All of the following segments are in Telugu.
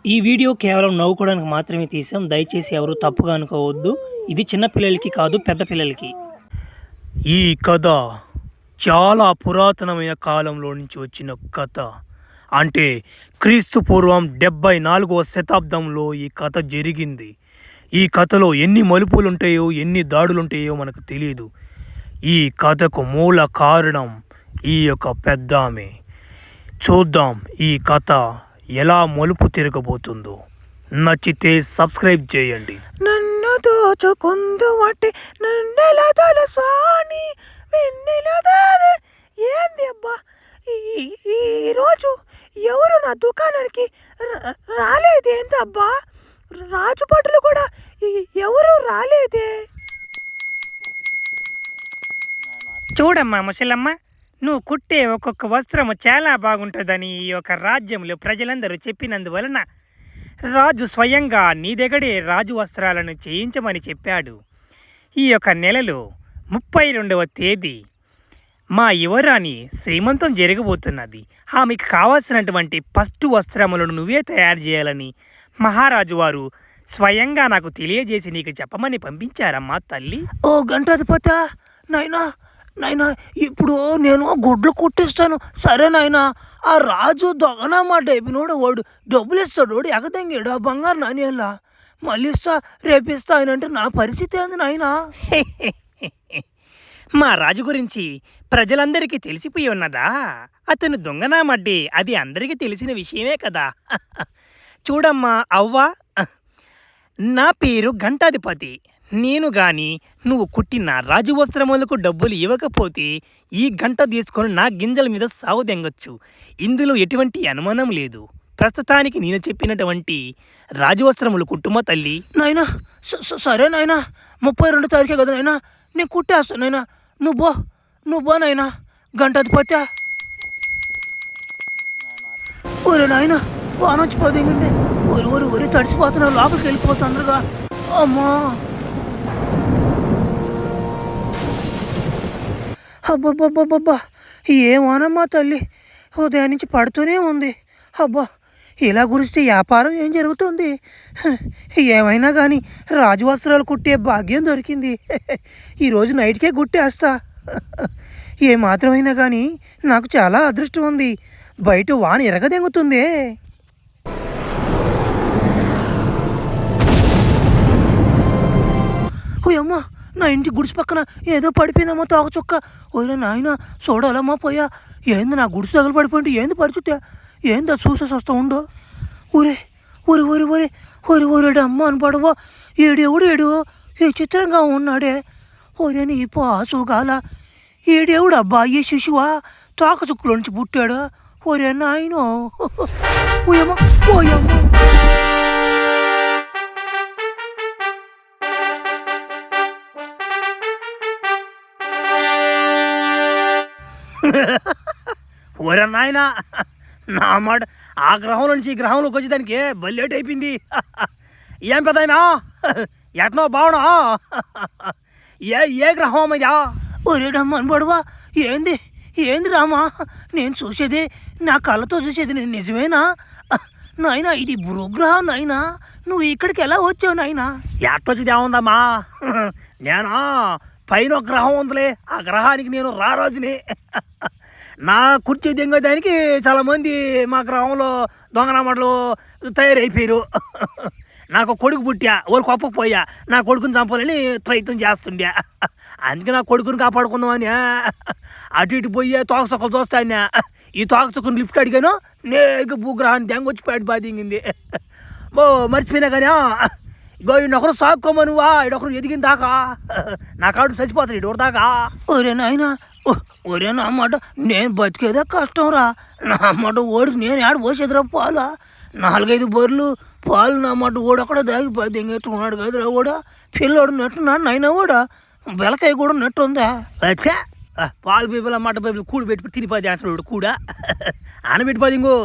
ఈ వీడియో కేవలం నవ్వుకోవడానికి మాత్రమే తీసాం. దయచేసి ఎవరు తప్పుగా అనుకోవద్దు. ఇది చిన్న పిల్లలకి కాదు, పెద్ద పిల్లలకి. ఈ కథ చాలా పురాతనమైన కాలంలో నుంచి వచ్చిన కథ. అంటే క్రీస్తు పూర్వం 74వ శతాబ్దంలో ఈ కథ జరిగింది. ఈ కథలో ఎన్ని మలుపులుంటాయో ఎన్ని దాడులుంటాయో మనకు తెలియదు. ఈ కథకు మూల కారణం ఈ యొక్క పెద్దామె. చూద్దాం ఈ కథ ఎలా మలుపు తిరగబోతుందో. నచ్చితే సబ్స్క్రైబ్ చేయండి. నన్ను దోచుకుందుమంటే నన్నెలా తలసాని వెన్నెలదాదే. ఏంది అబ్బా, ఈరోజు ఎవరు నా దుకాణానికి రాలేదేంటబ్బా? రాజుభటులు కూడా ఎవరు రాలేదే. చూడమ్మా ముసలమ్మ, నువ్వు కుట్టే ఒక్కొక్క వస్త్రము చాలా బాగుంటుందని ఈ యొక్క రాజ్యంలో ప్రజలందరూ చెప్పినందువలన రాజు స్వయంగా నీ దగ్గరే రాజు వస్త్రాలను చేయించమని చెప్పాడు. ఈ యొక్క నెలలో 32వ తేదీ మా యువరాణి శ్రీమంతం జరగబోతున్నది. ఆమెకు కావాల్సినటువంటి ఫస్ట్ వస్త్రములను నువ్వే తయారు చేయాలని మహారాజు వారు స్వయంగా నాకు తెలియజేసి నీకు చెప్పమని పంపించారమ్మా తల్లి. ఓ గంటాధిపతి, నాయనా నాయనా, ఇప్పుడు నేను గుడ్లు కుట్టిస్తాను. సరే నాయనా, ఆ రాజు దొంగనమాట అయిపోయినోడు, వాడు డబ్బులు ఇస్తాడు, వాడు ఎగదంగాడు ఆ బంగారు నాణ్యాల. మళ్ళీ ఇస్తా రేపిస్తా ఆయన అంటే నా పరిస్థితి ఏంది నాయనా? మా రాజు గురించి ప్రజలందరికీ తెలిసిపోయి ఉన్నదా? అతను దొంగనామడ్డి, అది అందరికీ తెలిసిన విషయమే కదా. చూడమ్మా అవ్వ, నా పేరు ఘంటాధిపతి. నేను గాని నువ్వు కుట్టిన రాజు వస్త్రములకు డబ్బులు ఇవ్వకపోతే ఈ గంట తీసుకొని నా గింజల మీద సాగు తెంగొచ్చు. ఇందులో ఎటువంటి అనుమానం లేదు. ప్రస్తుతానికి నేను చెప్పినటువంటి రాజు వస్త్రములు కుట్టుమ తల్లి. నాయనా సరే నాయనా, 32 తారీఖే కదా నాయనా, నేను కుట్టేస్తాను నాయనా. నువ్వు బో నాయనా గంటాధిపతి. ఒరే నాయన, వానొచ్చి పదింగింది. ఒరి తడిసిపోతున్నా, లోపలికి వెళ్ళిపోతుండగా. అమ్మా అబ్బబ్బబ్బబ్బబ్బా, ఏమోనమ్మా తల్లి, ఉదయం నుంచి పడుతూనే ఉంది. అబ్బా, ఇలా గురిస్తే వ్యాపారం ఏం జరుగుతుంది? ఏమైనా కానీ రాజు వస్త్రాలు కుట్టే భాగ్యం దొరికింది. ఈరోజు నైట్కే కుట్టేస్తా. ఏమాత్రమైనా కానీ నాకు చాలా అదృష్టం ఉంది. బయట వాన ఎరగదెంగుతుంది. ఓయమ్మా, నా ఇంటి గుడిసి పక్కన ఏదో పడిపోయిందమ్మా తోక చుక్క. ఓరే నాయన, చూడాలమ్మా పోయా. ఏంది నా గుడిసి తగలు పడిపోయింది? ఏంది పరిస్థితి? ఏంది అది చూసేసి వస్తా ఉండో. ఊరే ఊరి ఊరి ఊరి ఊరి ఊరేడు అమ్మ అనపడవా. ఏడు ఈ చిత్రంగా ఉన్నాడే. ఓరే నీ పాసుగాల, ఏడేవుడు అబ్బా ఈ శిశువా తోక చుక్కలో నుంచి పుట్టాడు. ఒరే నాయనో, ఓయమ్మ ఓయమ్మ. ఒరే నాయనా, నా మాట ఆ గ్రహంలో నుంచి ఈ గ్రహంలోకి వచ్చేదానికి బల్లేట్ అయిపోయింది. ఏం పెద్దయినా, ఎట్నో బావునా? ఏ గ్రహం అమ్మయ్యా? ఒరేడమ్మ అనబడవా, ఏంది రామా? నేను చూసేది, నా కళ్ళతో చూసేది నేను నిజమేనా? నాయనా, ఇది భూగ్రహం నాయనా. నువ్వు ఇక్కడికి ఎలా వచ్చావు నాయనా? ఎట్టొచ్చింది ఏముందమ్మా, నేను పైన ఒక గ్రహం ఉందిలే, ఆ గ్రహానికి నేను రారాజుని. నా కుర్చీ దింగడానికి చాలామంది మా గ్రహంలో దొంగనామాటలు తయారైపోయారు. నాకు కొడుకు పుట్టా, ఊరికి ఒప్పకపోయా, నా కొడుకుని చంపాలని ప్రయత్నం చేస్తుండే. అందుకే నా కొడుకుని కాపాడుకుందామని అటు ఇటు పోయి తోక చుక్కలు చూస్తాను. ఈ తోక చుక్కను లిఫ్ట్ అడిగాను, నేరుగా భూగ్రహాన్ని దెంగొచ్చి పేట బాధింగింది. మర్చిపోయినా కానీ ఇగో ఈడొకరు సాగుకోమనువా, ఈడొకరు ఎదిగిన దాకా నా కాడు చచ్చిపోతాడు ఇడొకరు దాకా. ఒరే నాయనా, ఒరే నా మాట, నేను బతికేదే కష్టం రా. నా మాట ఓడికి నేను ఆడ పోసేదిరా పాలు. 4-5 బర్రెలు పాలు నా మాట ఓడక్కడ దాగిపోయి దింగెట్టుకున్నాడు కదరా. ఓడా పిల్లోడు నెట్టున్నాడు నాయన. ఓడా బెలకాయ కూడా నెట్టు ఉందా? వచ్చా పాలు పీపుల్ అన్నమాట, పీపుల్ కూడి పెట్టి తినిపోయి అంటున్నాడు కూడా ఆనబెట్టిపోది. ఇంకో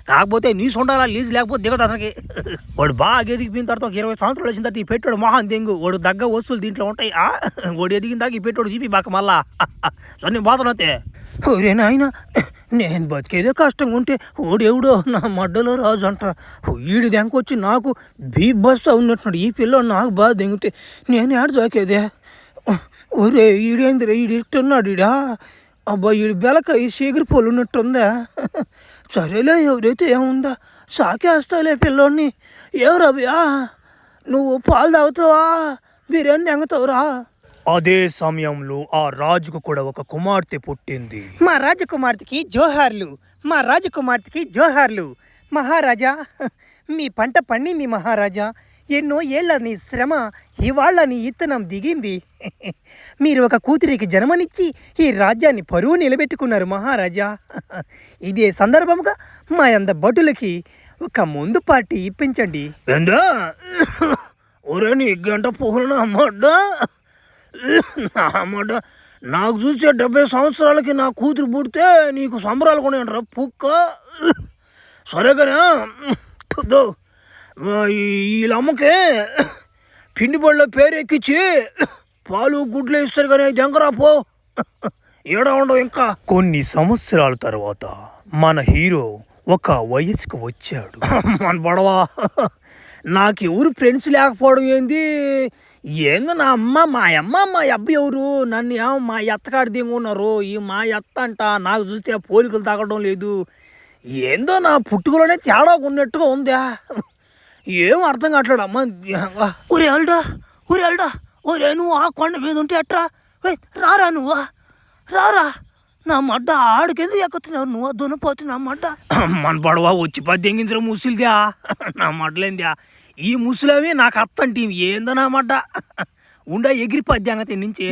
కాకపోతే నీసు ఉండాలా, లీజు లేకపోతే దిగదు అతనికి. వాడు బాగా ఎదిగిపోయిన తర్వాత 20 సంవత్సరాలు వచ్చిన తర్వాత ఈ పెట్టాడు మొహం దెంగు. వాడు దగ్గ వస్తువులు దీంట్లో ఉంటాయి. వాడు ఎదిగిన దాకా ఈ పెట్టాడు జీపీ బాక మళ్ళా సొన్ని బాధలు అంతే. ఒరే నాయన, నేను బతికేదే కష్టంగా ఉంటే ఓడెవడో నా మడ్డలో రాజు అంట వీడి దెంకొచ్చి నాకు బస్ ఉన్నట్టున్నాడు ఈ పిల్లోడు నాకు బాగా దెంగితే నేను ఏడు జాకేదే ఒరే ఈడేందిరా ఈడు ఇట్టున్నాడు ఈడా అబ్బా ఈడు బెలక ఈ చీగిరి పొలు ఉన్నట్టుందా సరేలే ఎవరైతే ఏముందా సాకేస్తాలే పిల్లోడిని ఎవరవ్యా నువ్వు పాలు తాగుతావా బిర్యానీ తెంగుతావురా అదే సమయంలో ఆ రాజుకు కూడా ఒక కుమార్తె పుట్టింది. మా రాజకుమార్తెకి జోహార్లు, మా రాజకుమార్తెకి జోహార్లు. మహారాజా, మీ పంట పండింది మహారాజా. ఎన్నో ఏళ్ల నీ శ్రమ ఇవాళ నీ ఇత్తనం దిగింది. మీరు ఒక కూతురికి జన్మనిచ్చి ఈ రాజ్యాన్ని పరువు నిలబెట్టుకున్నారు మహారాజా. ఇదే సందర్భంగా మా అంద భటులకి ఒక ముందు పార్టీ ఇప్పించండి. ఏందా ఒరే నీ గంట పోహులు అమ్మడ్డా నా అమ్మడ్డ నాకు చూసే 70 సంవత్సరాలకి నా కూతురు పుడితే నీకు సంబరాలు కొనేయండిరా పుక్క. సరే కానీ వీళ్ళమ్మకే పిండి బడిలో పేరు ఎక్కించి పాలు గుడ్లు ఇస్తారు కానీ జంకరా పో ఏడా ఉండవు. ఇంకా కొన్ని సంవత్సరాల తర్వాత మన హీరో ఒక వయసుకు వచ్చాడు. మన పడవా నాకు ఎవరు ఫ్రెండ్స్ లేకపోవడం ఏందో నా అమ్మ మా అబ్బాయి ఎవరు నన్ను మా ఎత్తకాడి దిగున్నారు. ఈ మా ఎత్త అంట నాకు చూస్తే పోలికలు తాగడం లేదు. ఏందో నా పుట్టుకలోనే తేడా ఉన్నట్టుగా ఉందా ఏం అర్థం కావట్లేదు అమ్మ. ఒరే అల్డా ఒరే నువ్వు ఆ కొండ మీద ఉంటే అట్రా రారా నువ్వా రారా నా మడ్డ ఆడికెందుకు ఎక్కుతున్నావు నువ్వు దున్నపోతు నా మడ్డ. మన పడవా వచ్చి 10 ఎంగిందిరా ముసులుదా నా మడ్డలేందా ఈ ముసులవి నాకు అత్తంటి ఏందో నా మడ్డ ఉండా ఎగిరి 10 అంగతి నుంచి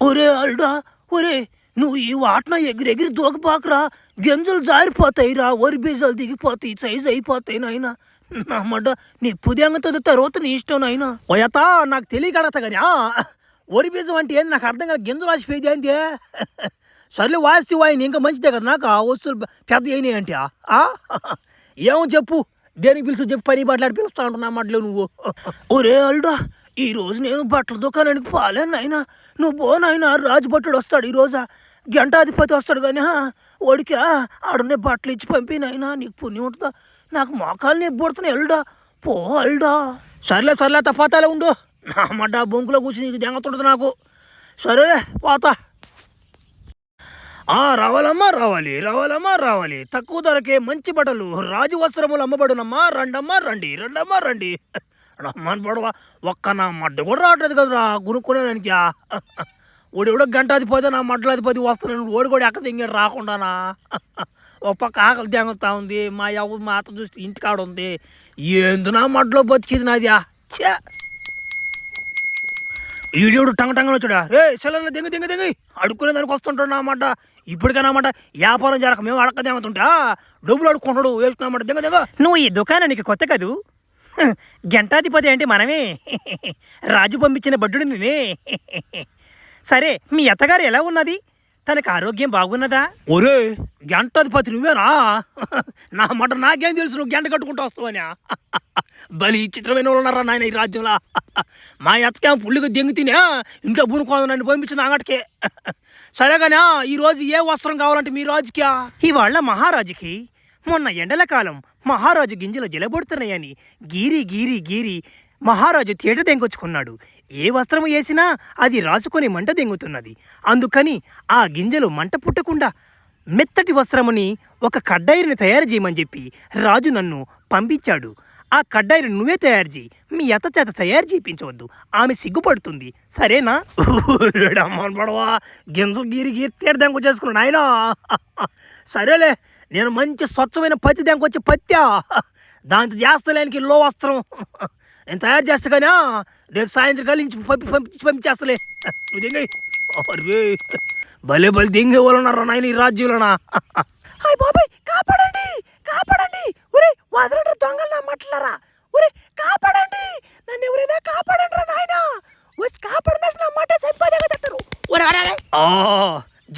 ఒరే అల్డా ఒరే నువ్వు ఈ వాటన ఎగిరెగిరి దూకపోకరా గింజలు జారిపోతాయిరా వరి బీజాలు దిగిపోతాయి సైజు అయిపోతాయి నాయన నా మడ్డ నీ పుదంగతో తర్వాత నీ ఇష్టం నాయన. ఓయత నాకు తెలియకడతా కానీ వరి బీజం అంటే ఏంది నాకు అర్థం కాదు గింజలు రాసిపోయేది ఏంటి. సర్లే వాయిస్తే వాయిని ఇంకా మంచిదే కదా నాకు ఆ వస్తువులు పెద్ద అయినాయి అంటే ఏమో చెప్పు దేనికి పిలుచు చెప్పు పని బట్టలాడి పిలుస్తా అంటున్నా మాటలు నువ్వు. ఒరే అల్డా ఈరోజు నేను బట్టల దుకాణానికి పోలేను నాయన నువ్వు పో నాయన రాజు భట్టుడు వస్తాడు ఈరోజు గంటాధిపతి వస్తాడు కానీ ఓడికి ఆడనే బట్టలు ఇచ్చి పంపి నాయన నీకు పుణ్యం ఉంటుందా నాకు మోకాలు నొప్పి పుడుతున్నాయి అల్డా పో అల్డా. సర్లే తపాతాలే ఉండు నా మడ్డ బొంకులో కూర్చుని నీకు జంగతుండదు నాకు. సరే పోతా. రావాలమ్మా రావాలి తక్కువ ధరకే మంచి బట్టలు రాజు వస్త్రములు అమ్మబడునమ్మా రండి రమ్మని పడవా ఒక్క నా మడ్డ కూడా రావట్లేదు కదరా కొనుక్కునేదానికి. ఓడెవడో గంటాధిపతి నా మడ్డలాధిపతి వస్తున్నాను ఓడి కూడా ఎక్క దింగాడు రాకుండానా. ఒక పక్క ఆకలి దెంగతా ఉంది మా అత్త చూస్తే ఇంటికాడ ఉంది ఏందో నా మడ్డలో బతికిది నాది. చే ఈడేవుడు టంగటంగా వచ్చాడా రే సెలవులు దింగి అడుక్కునే దానికి వస్తుంటాడు నా మాట. ఇప్పటికైనా మాట వ్యాపారం జరగక మేము అడక్కదేమవుతుంటా డబ్బులు అడుక్కుంటాడు వేస్తున్నామాట దింగ. నువ్వు ఈ దుకాణానికి కొత్త కదూ గంటాధిపతి అంటే మనమే రాజు పంపించిన బడ్డుడు నేనే. సరే మీ అత్తగారు ఎలా ఉన్నది తనకు ఆరోగ్యం బాగున్నదా. ఒరే గంటాధిపతి నువ్వేనా నా మాట నాకేం తెలుసు నువ్వు గంట కట్టుకుంటూ వస్తావని. బలి చిత్రమైన వాళ్ళు ఉన్నారా నాయన ఈ రాజ్యంలో. మా ఎత్తకేమో పుల్లిగా దెంగి తినే ఇంట్లో బునుకోదు నన్ను పంపించింది అంగటికే. సరే కానీ ఈరోజు ఏ వస్త్రం కావాలంటే మీ రాజుకి ఇవాళ మహారాజుకి మొన్న ఎండల కాలం మహారాజు గింజలు జలబొడుతున్నాయని గీరి మహారాజు తేట దెంకొచ్చుకున్నాడు. ఏ వస్త్రము వేసినా అది రాసుకొని మంట దెంగుతున్నది. అందుకని ఆ గింజలు మంట పుట్టకుండా మెత్తటి వస్త్రముని ఒక కడ్డాయిని తయారు చేయమని చెప్పి రాజు నన్ను పంపించాడు. ఆ కడ్డాయిని నువ్వే తయారు చేయి మీ అత్త చేత తయారు చేయించవద్దు ఆమె సిగ్గుపడుతుంది సరేనా. అమ్మని పడవా గింజలు గీరి తేట దెంకొచ్చేసుకున్నాడు ఆయన. సరేలే నేను మంచి స్వచ్ఛమైన పత్తి దెంకొచ్చి పత్తా దాంతో చేస్తలేనికి లో వస్త్రం నేను తయారు చేస్తా కానీ రేపు సాయంత్రం కలిసి పంపించేస్తలే నువ్వు దింగై. అరే భలే దింగే వాళ్ళు ఉన్నారా నాయన ఈ రాజ్యంలోనా. హాయ్ బాబాయ్ కాపాడండి ఒరే వదలండి దొంగలు మట్లారా ఒరే కాపాడండి నన్ను ఎవరైనా కాపాడండి రా నాయన వచ్చి కాపాడనేసి నా మాట సంపాదగా తట్టరు ఒరే అరే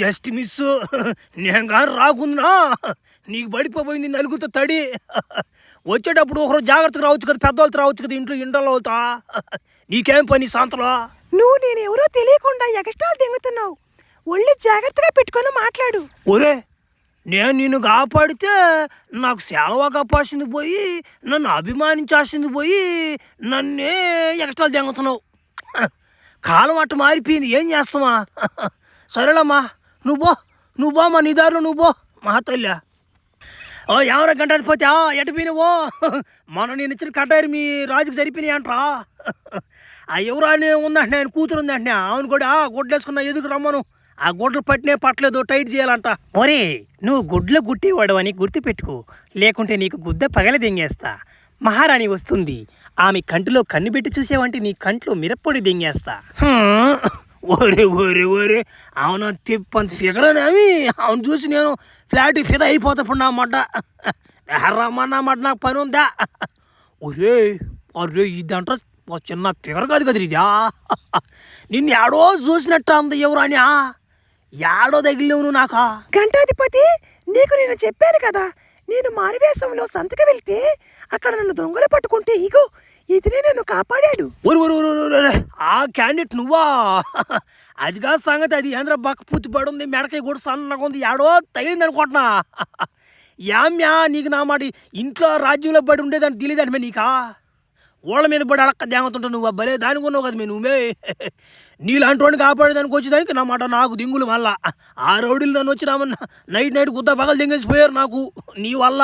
జస్ట్ మిస్ నేను కానీ రాకుందా నీకు పడిపోయింది నలుగుతో తడి. వచ్చేటప్పుడు ఒకరోజు జాగ్రత్తగా రావచ్చు కదా పెద్దవాళ్ళతో రావచ్చు కదా ఇంట్లో అవుతా నీకేం పని సాంతలో. నువ్వు నేనెవరో తెలియకుండా ఎగస్ట్రాలు దింగుతున్నావు. ఒళ్ళు జాగ్రత్తగా పెట్టుకొని మాట్లాడు. ఒరే నేను నిన్ను కాపాడితే నాకు సెలవు కాపాల్సింది పోయి నన్ను అభిమానించాల్సింది పోయి నన్నే ఎక్స్ట్రా జంగుతున్నావు. కాలం అట్ట మారిపోయింది, ఏం చేస్తామా? సరేలమ్మా, నువ్వు బో మా నిదారులు నువ్వు బో మా తల్లి. ఎవరో గంటపోతే ఎటు పోయినవో మనం నేను ఇచ్చిన కట్టారు మీ రాజుకి సరిపోయినాయి అంటరా. ఆ ఎవరాని ఉందంటే ఆయన కూతురు ఉందంటే అవును కూడా గుడ్లేసుకున్న ఎదుగు రమ్మను. ఆ గుడ్లు పట్టలేదు, టైట్ చేయాలంట. ఒరే నువ్వు గుడ్లు గుట్టేవాడు అని గుర్తుపెట్టుకో, లేకుంటే నీకు గుద్ద పగల దెంగేస్తా. మహారాణి వస్తుంది, ఆమె కంటిలో కన్ను పెట్టి చూసేవంటే నీ కంట్లో మిరప్పొడి దెంగేస్తా. ఒరే అవును తిప్పంత ఫిగర్ అని అవును చూసి నేను ఫ్లాట్ ఫిదా అయిపోతా ఇప్పుడు నా మడ్డ రమ్మన్నా మడ్డ నాకు పని ఉందా. ఒరే ఇదంట చిన్న ఫిగర్ కాదు కదరు ఇదా. నిన్ను ఏడో చూసినట్టు అంత ఎవరాని ఏడో తగిలేవు నువ్వు నాకా. ఘంటాధిపతి, నీకు నేను చెప్పాను కదా, నేను మారువేషంలో సంతకు వెళ్తే అక్కడ నన్ను దొంగలు పట్టుకుంటే ఇగో ఇతనే నన్ను కాపాడాడు. ఒరు ఆ క్యాండిడేట్ నువ్వా? అదిగా సంగతి. అది ఏంద్ర బక్క పుత్తి పడి ఉంది, మెడకాయ కూడా సన్నగా ఉంది, ఏడో తగిలింది అనుకుంటున్నా. యామ్యా నీకు నా మాట ఇంట్లో రాజ్యంలో పడి ఉండేదాన్ని తెలియదంటే నీకా ఓళ్ళ మీద పడి అడక్క దేవతుంటావు నువ్వు. భలే దానికి ఉన్నావు కదా నువ్వే. నీలాంటి వాడిని కాపాడేదానికి వచ్చేదానికి నా మాట నాకు దింగులు. మళ్ళా ఆ రౌడీలు నన్ను వచ్చి రామన్నా నైట్ గుద్ద పగలు దింగేసిపోయారు నాకు నీ వల్ల.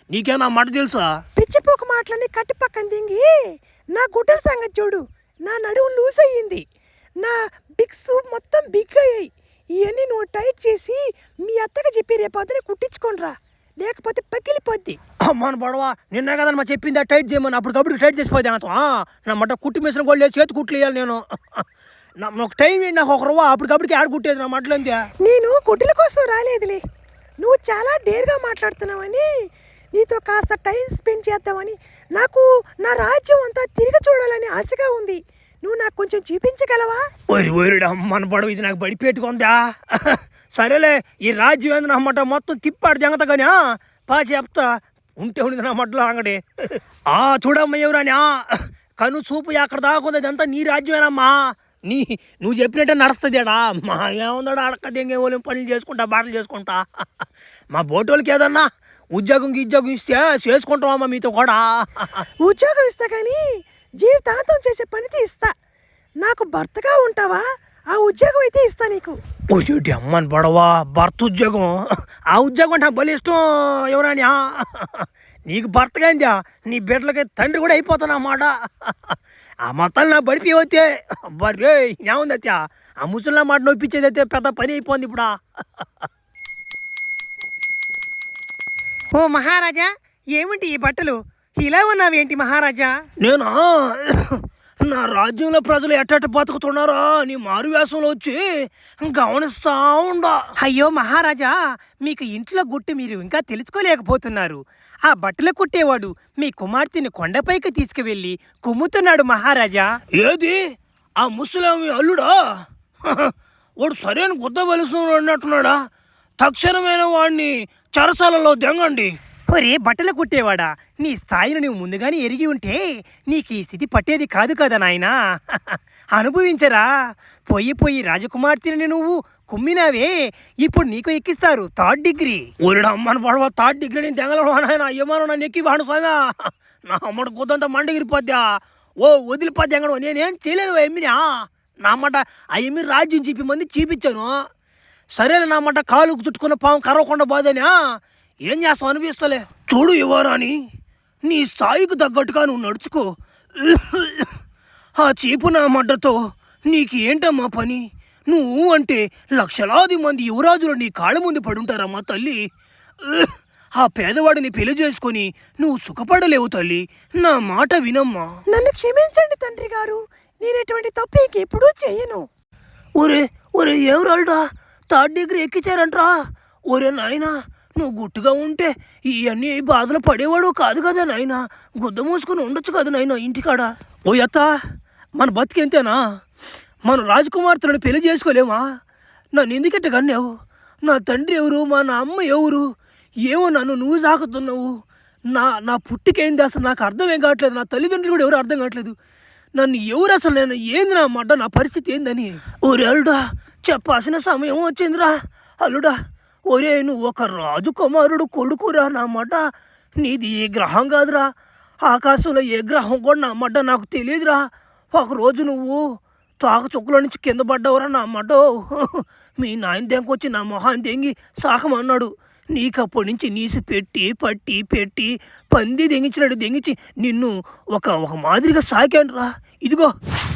నీకే నా మాట తెలుసా? పిచ్చిపోక మాటలని కట్టి పక్కన దింగి నా గుడ్డల సంగతి చూడు. నా నడుము లూజ్ అయ్యింది, నా బిగ్స్ మొత్తం బిగ్ అయ్యాయి. ఇవన్నీ నువ్వు టైట్ చేసి మీ అత్తగా చెప్పి రేపొద్దునే కుట్టించుకోనరా, లేకపోతే పగిలిపోద్ది. అమ్మాను పడవా, నిన్నే కదా మా చెప్పిందా టైట్ చేయమని. అప్పటికప్పుడు టైట్ చేసిపోతే నా మట్ట కుట్టి మిషన్ కూడా లేదు, చేతి కుట్లు వేయాలి నేను. నాకు టైం ఏంటి, నాకు ఒక రవ్వ అప్పటికప్పటికి ఆడ కుట్టేది నా మట్టలు అంతే. నేను గుడ్డల కోసం రాలేదులే, నువ్వు చాలా డేర్గా మాట్లాడుతున్నావని, నీతో కాస్త టైం స్పెండ్ చేద్దామని, నాకు నా రాజ్యం అంతా తిరిగి చూడాలని ఆశగా ఉంది. నువ్వు నాకు కొంచెం చూపించగలవా? ఒరి అమ్మను పడవ, ఇది నాకు బడి పెట్టుకుందా. సరేలే, ఈ రాజ్యం ఏంది నమ్మట మొత్తం తిప్పాడు జంగత కానీ పా చెప్తా. ఉంటే ఉండేది నా మట్లో అంగడి. చూడమ్మ ఎవరని కను చూపు ఎక్కడ దాకుంది, అదంతా నీ రాజ్యమేనమ్మా. నువ్వు చెప్పినట్టే నడుస్తుంది అడా. మా ఏముందాడు అడక్క దెంగేమో పనులు చేసుకుంటా, బాటలు చేసుకుంటా. మా బోటోళ్ళకి ఏదన్నా ఉద్యోగం ఇస్తే చేసుకుంటామమ్మా మీతో కూడా. ఉద్యోగం ఇస్తా కానీ జీవితాంతం చేసే పనితే ఇస్తా. నాకు భర్తగా ఉంటావా? ఆ ఉద్యోగం అయితే ఇస్తా నీకు. ఓటి అమ్మని పడవా, భర్త ఉద్యోగం. ఆ ఉద్యోగం అంటే నాకు బలి ఇష్టం ఎవరని. నీకు భర్తగా అయిందా, నీ బిడ్డలకి తండ్రి కూడా అయిపోతాను అన్నమాట. ఆ మొత్తాలు నా బడిపి వస్తే బర్రే ఏముంది అయితే ఆ ముసలిన మాట నొప్పించేది అయితే పెద్ద పని అయిపోయింది ఇప్పుడు. ఓ మహారాజా, ఏమిటి ఈ బట్టలు ఇలా ఉన్నావేంటి మహారాజా? నేను నా రాజ్యంలో ప్రజలు ఎట్ట బతుకుతున్నారో నీ మారు వేషంలో వచ్చి గమనిస్తా ఉండా. అయ్యో మహారాజా, మీకు ఇంట్లో గుట్టు మీరు ఇంకా తెలుసుకోలేకపోతున్నారు. ఆ బట్టలు కుట్టేవాడు మీ కుమార్తెని కొండపైకి తీసుకువెళ్ళి కుమ్ముతున్నాడు మహారాజా. ఏది ఆ ముసలామి అల్లుడా? వాడు సరైన గుద్ద బలిసిన అన్నట్టున్నాడా? తక్షణమైన వాడిని చెరసాలలో దెంగండి. ఒరే బట్టలు కుట్టేవాడా, నీ స్థాయిని నువ్వు ముందుగానే ఎరిగి ఉంటే నీకు ఈ స్థితి పట్టేది కాదు కదా నాయనా. అనుభవించరా. పోయి రాజకుమార్తెని నువ్వు కుమ్మినావే, ఇప్పుడు నీకు ఎక్కిస్తారు 3rd డిగ్రీ. ఒరిడ అమ్మని పడవ 3rd డిగ్రీ నేను తెంగలను ఆయన అయ్యమాను నన్ను ఎక్కి వాడు స్వామి. నా అమ్మడు గుద్దంతా మండగిరిపోద్దా. వదిలిపోద్ది ఎంగడం. నేనేం చేయలేదు ఎమ్మినా. నా అమ్మట ఆ ఎమ్మి రాజ్యం చూపి మంది చూపించాను. సరేలే నా అమ్మట కాలుకు చుట్టుకున్న పాము కరవకుండా బాధని ఏం చేస్తావు అనిపిస్తలే. చూడు యువరాని, నీ స్థాయికి తగ్గట్టుగా నువ్వు నడుచుకో. ఆ చీపు నా మడ్డతో నీకు ఏంటమ్మా పని? నువ్వు అంటే లక్షలాది మంది యువరాజులు నీ కాళ్ళ ముందు పడుంటారమ్మా తల్లి. ఆ పేదవాడిని పెళ్లి చేసుకొని నువ్వు సుఖపడలేవు తల్లి. నా మాట వినమ్మా. నన్ను క్షమించండి తండ్రి గారు, నేను ఎటువంటి తప్పు ఇంకెప్పుడూ చేయను. ఒరే ఏం రాలుడా 3rd డిగ్రీ ఎక్కించారంట్రా. ఒరే నాయనా, నువ్వు గుట్టుగా ఉంటే ఇవన్నీ బాధలు పడేవాడు కాదు కదా నాయనా. గుద్ద మూసుకొని ఉండొచ్చు కదా నాయనా ఇంటికాడ. ఓ అత్త, మన బతికెంతేనా? మన రాజకుమార్తెలను పెళ్లి చేసుకోలేమా? నన్ను ఎందుకంటే కన్నావు? నా తండ్రి ఎవరు, మా నా అమ్మ ఎవరు? ఏమో నన్ను నువ్వు సాకుతున్నావు. నా పుట్టికేంది అసలు నాకు అర్థం ఏం కావట్లేదు. నా తల్లిదండ్రులు కూడా ఎవరు అర్థం కావట్లేదు. నన్ను ఎవరు అసలు నేను ఏంది నా మాట నా పరిస్థితి ఏందని? ఒరే అల్లుడా చెప్పాల్సిన సమయం వచ్చిందిరా. అల్లుడా ఒరే నువ్వు ఒక రాజకుమారుడు కొడుకురా నా మాట. నీది ఏ గ్రహం కాదురా, ఆకాశంలో ఏ గ్రహం కూడా నా మాట నాకు తెలియదురా. ఒకరోజు నువ్వు తోక చుక్కలో నుంచి కింద పడ్డావురా నా మాట. మీ నాయన దెంకొచ్చి నా మొహాన్ని దెంగి సాకమన్నాడు. నీకప్పటి నుంచి నీసు పెట్టి పట్టి పెట్టి పంది దెంగించినట్టు దెంగించి నిన్ను ఒక ఒక మాదిరిగా సాకాను రా. ఇదిగో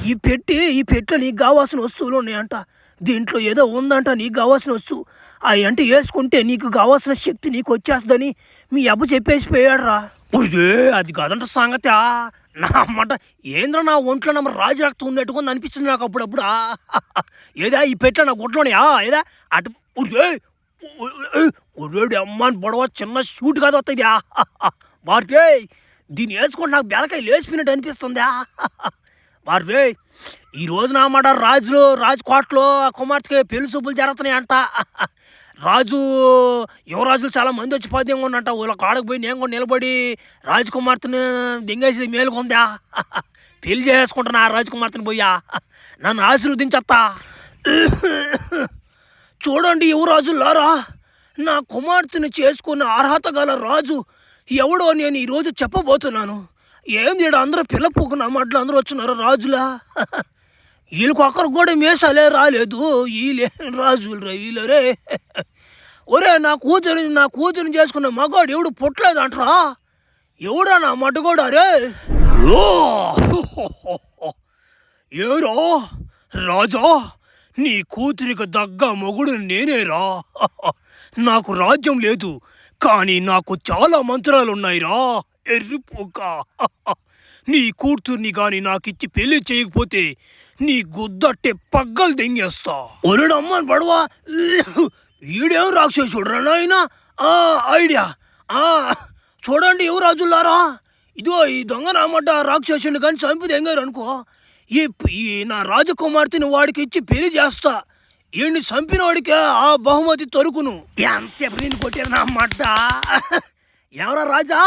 ఈ పెట్టెలో నీకు కావాల్సిన వస్తువులు ఉన్నాయంట. దీంట్లో ఏదో ఉందంట నీకు కావాల్సిన వస్తువు. అవి అంటే వేసుకుంటే నీకు కావాల్సిన శక్తి నీకు వచ్చేస్తుందని మీ అబ్బ చెప్పేసి పోయాడు రా. ఒరే అది కాదంట సంగతి. నా మాట ఏంద్రా నా ఒంట్లో నా రాజు రక్తం ఉన్నట్టుగా అనిపిస్తుంది నాకు అప్పుడప్పుడు. ఏదా ఈ పెట్ట నా గుడ్లోనే ఏదా అటు ఒరేడు అమ్మాని పొడవ చిన్న షూట్ కాదు వస్తుంది. బార్వే దీన్ని వేసుకుంటే నాకు బెలకాయ లేచిపోయినట్టు అనిపిస్తుందా. బార్వే ఈరోజు నా మాట రాజకోటలో కుమార్తెకి పెళ్లి చూపులు జరుగుతున్నాయి అంట. యువరాజులు చాలా మంది వచ్చి పద్యంగా ఉన్నంట. వాళ్ళ కాడకు పోయి నేను కూడా నిలబడి రాజకుమార్తెని దింగేసి మేలుకుందా. పెళ్లి చేసుకుంటున్నా ఆ రాజకుమార్తెని పోయా. నన్ను ఆశీర్వదించత్తా. చూడండి యువరాజులారా, నా కుమార్తెను చేసుకున్న అర్హత గల రాజు ఎవడో నేను ఈరోజు చెప్పబోతున్నాను. ఏంది అందరూ పిల్లపోకు నా మాటలు అందరూ వచ్చినారు రాజులా. వీళ్ళకి ఒక్కరు కూడా మీసాలే రాలేదు. వీళ్ళే రాజులు వీళ్ళరే. ఒరే నా కూతురిని చేసుకున్న మగాడు ఎవడు పుట్టలేదంటరా. ఎవడా నా మడ్డగోడా రే? ఏరా రాజా, నీ కూతురికి దగ్గ మొగుడు నేనేరా. నాకు రాజ్యం లేదు, కానీ నాకు చాలా మంత్రాలున్నాయిరా ఎర్రిపోక. నీ కూతుర్ని గాని నాకిచ్చి పెళ్లి చేయకపోతే నీ గుద్దట్టే పగ్గలు దెంగేస్తా. ఒరేడమ్మని పడవా, ఈడేం రాక్షసుడురా నాయన. ఐడియా చూడండి యువరాజులారా, ఇదిగో ఈ దొంగ నామడ్డ రాక్షసుని కానీ చంపి దెంగారు అనుకో, ఈ నా రాజకుమార్తెని వాడికి ఇచ్చి పెళ్లి చేస్తా. ఈయన్ని చంపిన వాడికే ఆ బహుమతి తొరుకును. ఎంతసేపు నేను కొట్టారు నా మడ్డ. ఎవరా రాజా,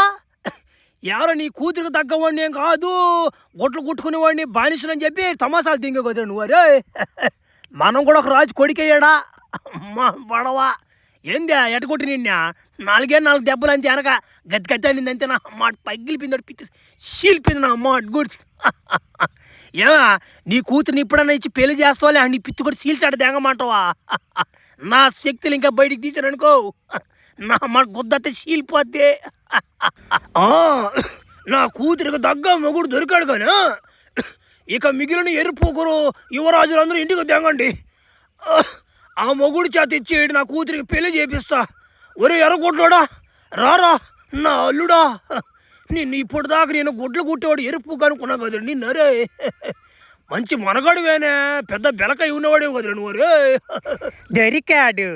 ఎవరో నీ కూతురికి తగ్గవాడిని ఏం కాదు, గొట్లు కుట్టుకునేవాడిని బానిసనని చెప్పి తమాసాలు తింగ కుదరా నువ్వు. అరే మనం కూడా ఒక రాజు కొడికేయాడా అమ్మా పడవా. ఏందా ఎటకొట్టి నిన్న 4 దెబ్బలు అంతే అనక గతి అనింది అంతే. నా అమ్మ పగిలిపోయింది, పిచ్చి చీలిపోయింది నా అమ్మ గుడ్స్. ఏమా నీ కూతురిని ఇప్పుడన్నా ఇచ్చి పెళ్లి చేస్తావాలే, నీ పిచ్చి కూడా చీల్చాడు దెంగమంటావా. నా శక్తులు ఇంకా బయటికి తీసాను అనుకో, నా అమ్మ గుద్దతే చీలిపోద్ది. నా కూతురికి దగ్గ మొగుడు దొరికాడు కానీ ఇక మిగిలిన ఎరుపుకురు యువరాజులందరూ ఇంటికి దెంగండి. ఆ మొగుడు చేత ఇచ్చేయడు, నా కూతురికి పెళ్లి చేపిస్తా. ఒరే ఎర్రగొడ్లోడా రారా నా అల్లుడా. నిన్ను ఇప్పుడు దాకా నేను గుడ్లు కుట్టేవాడు ఎరుపు కనుక్కున్నా కదరా నిన్నరే. మంచి మనగాడువేనే, పెద్ద బెలకాయ ఉన్నవాడే కదరా నువ్వు. దొరికాడు.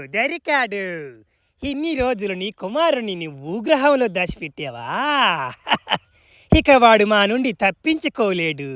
ఇన్ని రోజులు నీ కుమారుని నీ భూగ్రహంలో దాచిపెట్టావా? ఇక వాడు మా నుండి తప్పించుకోలేడు.